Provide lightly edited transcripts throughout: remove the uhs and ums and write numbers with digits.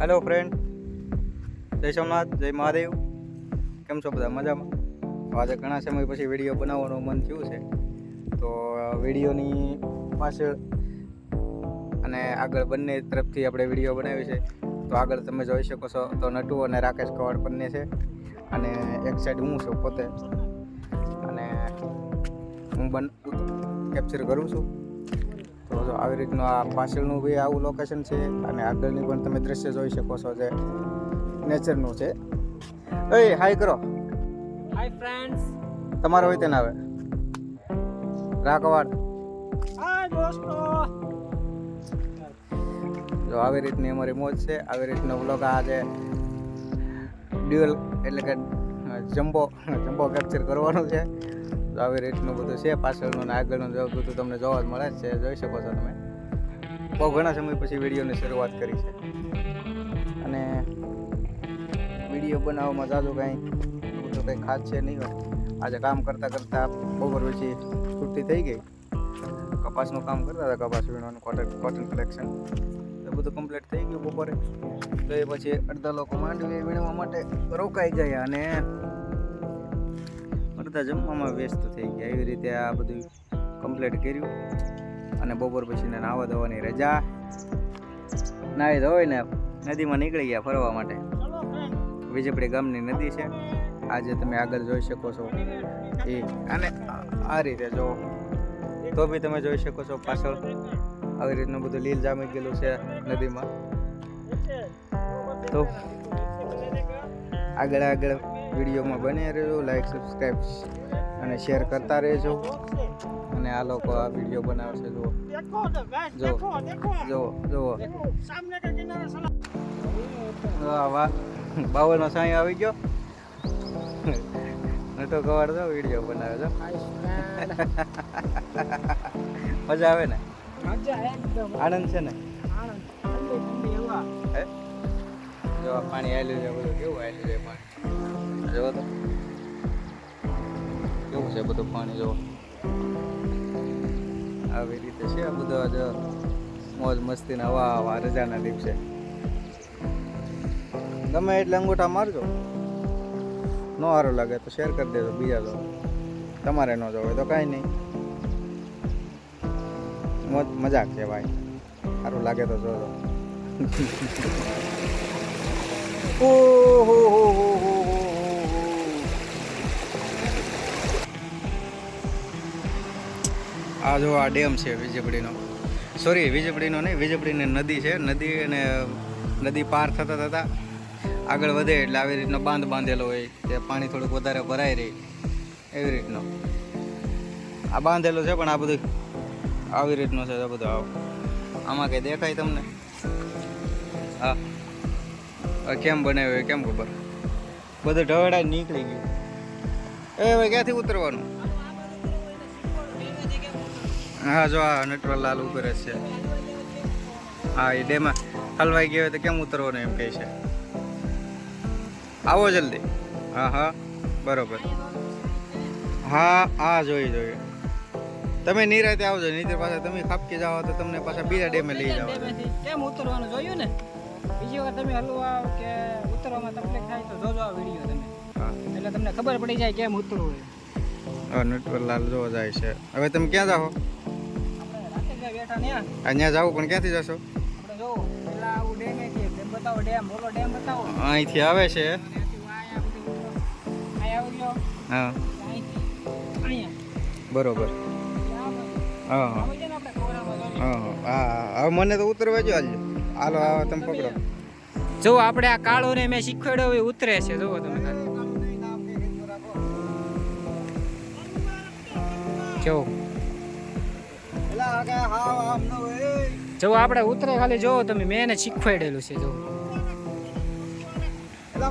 Hello friend, જય સોમનાથ, જય મહાદેવ. કેમ છો બધા? મજામાં? આજે ઘણા સમય પછી વિડીયો બનાવવાનું મન થયું છે, તો વિડીયોની પાછળ અને આગળ બંને તરફથી આપણે વિડીયો બનાવી છે. તો આગળ તમે જોઈ શકો છો તો નટુ અને રાકેશ કવાડ બંને છે, અને એક સાઈડ હું છું પોતે, અને હું કેપ્ચર કરું છું. તો જો આવી રીતનું આ પાછળનું બી આવું લોકેશન છે, અને આગળની પણ તમે દ્રશ્ય જોઈ શકો છો જે નેચરનું છે. એ હાય કરો. Hi friends. તમારો હોય તેને આવે રાકવાડ. હાય દોસ્તો. જો આવી રીતની અમારી મોજ છે. આવી રીતનો વ્લોગ આ છે ડ્યુઅલ, એટલે કે જમ્બો કેપ્ચર કરવાનું છે. તો આવી રીતનું બધું છે પાછળનું ને આગળનું બધું તમને જોવા જ મળે છે. જોઈ શકો છો તમે. બહુ ઘણા સમય પછી વિડીયોની શરૂઆત કરી છે, અને વિડીયો બનાવવામાં જાજુ કાંઈ બધું કંઈ ખાસ છે નહીં હોય. આજે કામ કરતાં બપોર પછી છૂટી થઈ ગઈ. કપાસનું કામ કરતા હતા, કપાસ વીણવાનું, કોટન કલેક્શન. એ બધું કમ્પ્લીટ થઈ ગયું બપોરે. તો એ પછી અડધા લોકો માંડવી વીણવા માટે રોકાઈ ગયા, અને અડધા જમવામાં વ્યસ્ત થઈ ગયા. એવી રીતે આ બધું કમ્પ્લીટ કર્યું, અને બપોર પછી નાહવા ધોવાની રજા. નાહી ધોઈને નદીમાં નીકળી ગયા ફરવા માટે. વિજયપડી ગામની નદી છે. આજે તમે આગળ જોઈ શકો છો એ, અને આ રીતે જો તો બી તમે જોઈ શકો છો પાછળ આવી રીતનું બધું લીલ જામી ગયેલું છે નદીમાં. તો આગળ વિડીયોમાં બની રહેજો, લાઈક, સબસ્ક્રાઈબ અને શેર કરતા રહેજો. અને આ લોકો આ વિડીયો બનાવશે. જુઓ વાહ, બાવળનો સાંઈ આવી ગયો. નટો કવાડ દો વિડીયો બનાવે છો. મજા આવે ને? આનંદ છે ને? જો આ પાણી આવેલું છે, બધું કેવું આવેલું છે પાણી. જોવો તો કેવું છે બધું પાણી. જોવો આવી રીતે છે બધું. આજે મોજ મસ્તીના હવા રજાના દિવસે ગમે એટલે અંગૂઠા મારજો. ન સારું લાગે તો શેર કરી દેજો બીજા જો. તમારે ન જોવે તો કાંઈ નહીં, મજાક છે ભાઈ. સારું લાગે તો જોજો. આ જો આ ડેમ છે વિજયપડીનો. સોરી, વિજયપડીનો નહીં, વિજયપડીની નદી છે. નદી પાર થતા આગળ વધે એટલે આવી રીતનો બાંધ બાંધેલો હોય, તે પાણી થોડુંક વધારે ભરાઈ રહે એવી રીતનો આ બાંધેલો છે. પણ આ બધું આવી રીતનું છે બધું. આમાં કંઈ દેખાય તમને? હા, કેમ બનાવ્યું કેમ ખબર? બધું ઢવડા નીકળી ગયું. એ હવે ક્યાંથી ઉતરવાનું? હા, જો આ નટવરલાલ ઉપર જ છે. હા, એ ડેમાં હલવાઈ ગયો હોય તો કેમ ઉતરવાનું એમ કહે છે. આવો જલ્દી. હા, બરોબર. હા, જોઈએ. તમે નિરાતે આવજો, નીચે પાછા તમે ખાપકી જાઓ તો તમને પાછા બીજા ડેમે લઈ જાઓ. કેમ ઉતરવાનું જોયું ને? બીજી વાર તમે હલવા કે ઉતરવામાં તકલીફ થાય તો જોજો આ વિડીયો તમે. હા, એટલે તમને ખબર પડી જાય કેમ ઉતરવું. નટવરલાલ જો જાય છે. હવે તમે ક્યાં જાઓ? અહીંયા જાવ, પણ ક્યાંથી જશો? અહીંથી આવે છે. હા, બરોબર. હા, હવે મને તો ઉતરવા જો. હાલો, આવો તમે પકડો. જો આપણે આ કાળો ને મેં શીખવાડ્યો હોય ઉતરે છે. જોવો તમે જો આપણે ઉતરે ખાલી જોવો તમે. મેં એને શીખવાડેલું છે. જો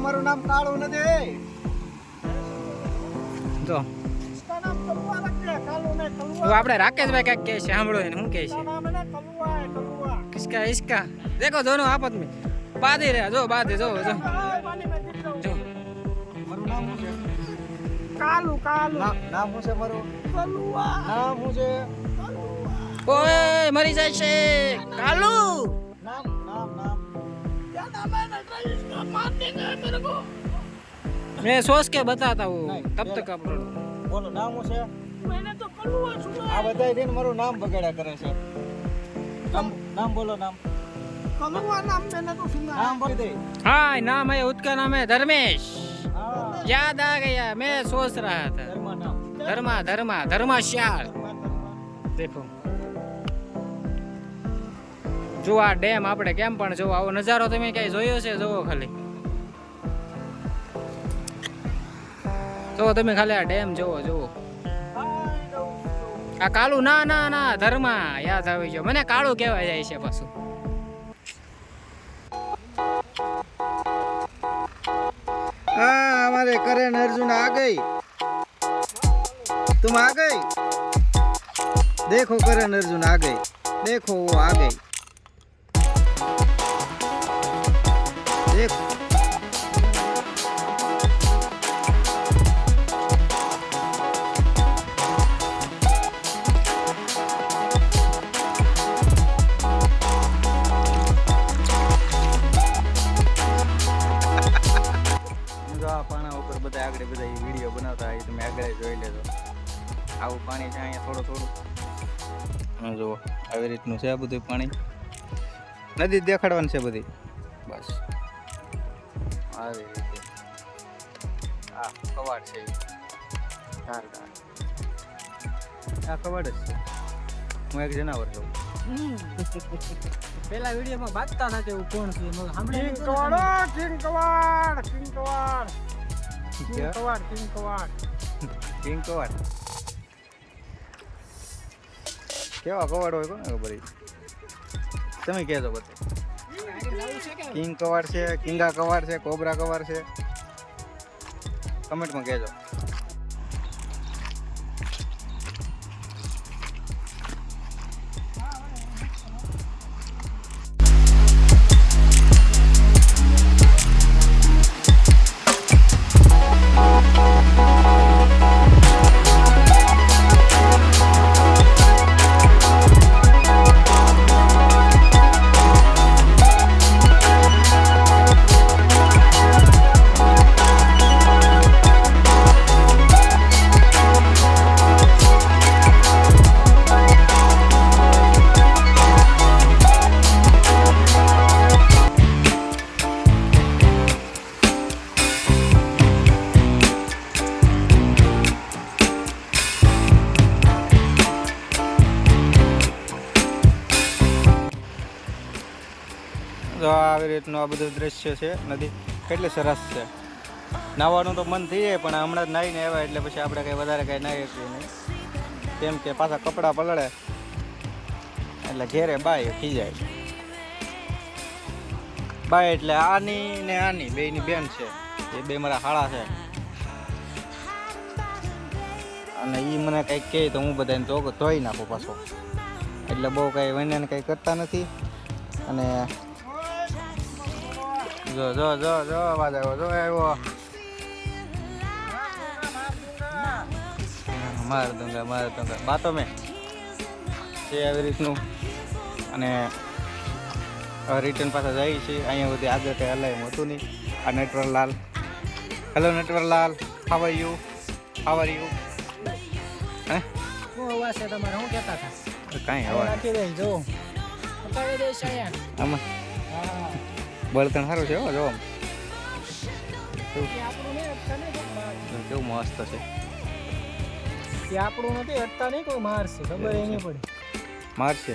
મારું નામ કાળું નથી. તો આપણે રાકેશભાઈ કાંઈક કહે છે, સાંભળો એને શું કહે છે. કિસકા ઇસકા દેખો દોનો આપત મેં બાંધી રહ્યા. જો બાંધે જો મારું નામ શું છે? કાલું. નામ શું છે મારું? નામ શું છે? ઓય મરી જાય છે કાલુ. નામ मैं सोच के बताता हूँ तब तक आप लोग બોલો નામ શું છે? આ બધા દિન મારું નામ બગાડ્યા કરે છે. નામ બોલો નામ. નામ બોલી દે. हाँ नाम है उसका नाम है धर्मेश હા याद आ गया मैं सोच रहा था ધર્મા નામ. धर्मा धर्मा धर्माश्याल देखो જો આ ડેમ આપણે કેમ પણ જો આવો નજારો તમે ક્યાંય જોયો છે જોવો ખાલી તો તમે ખાલી આ ડેમ જોવો જોવો આ કાળું ના ના ના ધર્મા યાદ આવી ગયો મને કાળું કહેવાય જાય છે પાછું हाँ हमारे करण अर्जुन आ गई. तुम आ गई. देखो करण अर्जुन आ गई. देखो वो आ गई. देखो જો આ પાણા ઉપર બધા આગળ બધા વિડીયો બનાવતા હોય તમે આગળ જોઈ લેજો આવું પાણી છે અહીંયા થોડું થોડું જુઓ આવી રીતનું છે આ બધું પાણી નદી દેખાડવાની છે બધી બસ આવી રીતે આ કવાડ છે ધારદાર આ કવાડ જ છે હું એક જનાવર છું પેલા વિડીયોમાં બાતતા હતા એવું કોણ છે સાંભળી કિંગ કવાડ કેવા કવાડ હોય કોને ખબર ઈ? તમે કહેજો બધું કિંગ કવાડ છે કિંગા કવાડ છે કોબરા કવાડ છે કમેન્ટમાં કહેજો તો આવી રીતનું આ બધું દ્રશ્ય છે નદી કેટલી સરસ છે નાહવાનું તો મન થઈ જાય પણ હમણાં જ નાહીને આવ્યા એટલે પછી આપણે કંઈ વધારે કંઈ નાહી શકીએ નહીં કેમ કે પાછા કપડાં પલળે એટલે ઘેરે બાય ખીજાય બાય એટલે આની ને આની બેયની બેન છે એ બે મારા હાળા છે અને એ મને કંઈક કહે તો હું બધાને ધોઈ નાખું પાછો એટલે બહુ કંઈ વન્યાને કંઈ કરતા નથી અને જો જો જો જો અવાજ આવ્યો જો આવ્યો માર દૂંગા બાતો મેં છે આવી રીતનું અને રિટર્ન પાછા જાય છે અહીંયા બધી આગળ કંઈ હલાય એમ હતું નહીં આ Natwarlal hello Natwarlal how are you હે શું અવાજ છે તમારે શું કહેતા હતા કાંઈ અવાજ નાખી દે જો બતાવી દઈશ અહીંયા આમાં બળતણ સારું છે હો જો એ આપણું નહીં અટતા નહીં કોઈ મારશે. કેવું મસ્ત છે એ આપણું નથી અટતા નહીં કોઈ મારશે ખબર એ નહીં પડી મારશે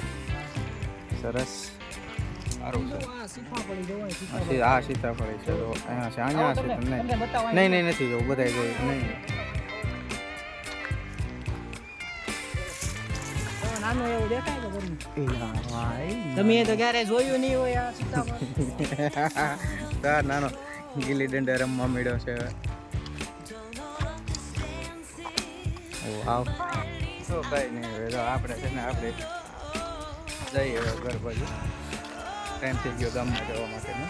સરસ સારું છે આ સીફા પડી જવાય સીફા આ સીતાફળી છે તો અહીંયા છે અહીંયા છે તમને નહીં બતાવો નહીં નથી જવું બધા જોયું નહીં નાનું એવું દેખાય કે ઘરનું તમે એ તો ક્યારે જોયું નહીં હોય આ સીતાફળ નાનો ગીલી દંડા રમવા મળ્યો છે આવ તો કઈ નહીં હવે જો આપણે છે ને આપણે જઈએ હવે ઘર બાજુ ટાઈમ થઈ ગયો ગામમાં જવા માટેનો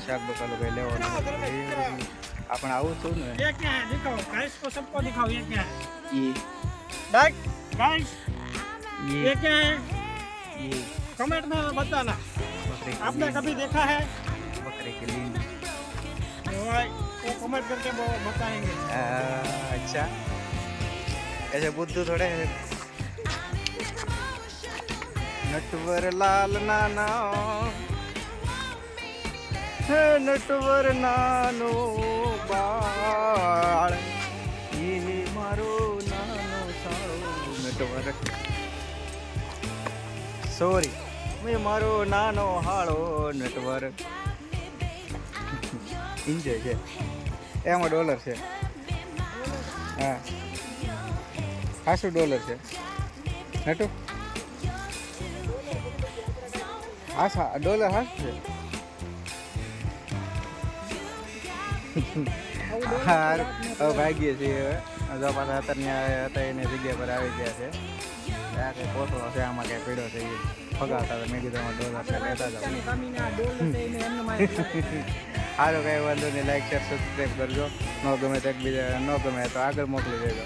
શાક બકાલું કઈ લેવાનું આપણે આવું છું ને ये क्या है दिखाओ गाइस को सबको दिखाओ ये क्या है गाइस ये क्या है ये कमेंट में बताना बकरी आपने कभी देखा है बकरी की लीन वो कमेंट करके वो बताएंगे अच्छा ऐसे बुद्धू थोड़े हैं। नटवर लाल नाना હે નટવર નાનો બાળ એ મારો નાનો સાળો નટવર સોરી મેં મારો નાનો હાળો નટવર એન્જોય છે એમાં ડોલર છે હા $500 છે નટુ હા ડોલર હા છે હાર હવે ભાગીએ છીએ હવે જો પાછા અત્યારની હતા એની જગ્યા પર આવી ગયા છે આ કંઈ કોથળો છે આમાં કંઈ પીડો છે એ ફગાવતા હતા મેં કીધું એમાં ડોલર છે લેતા જાઓ સારું કંઈ વાંધો નહીં લાઈક શેર સબસ્ક્રાઈબ કરજો ન ગમે તો એકબીજા ન ગમે તો આગળ મોકલી દેજો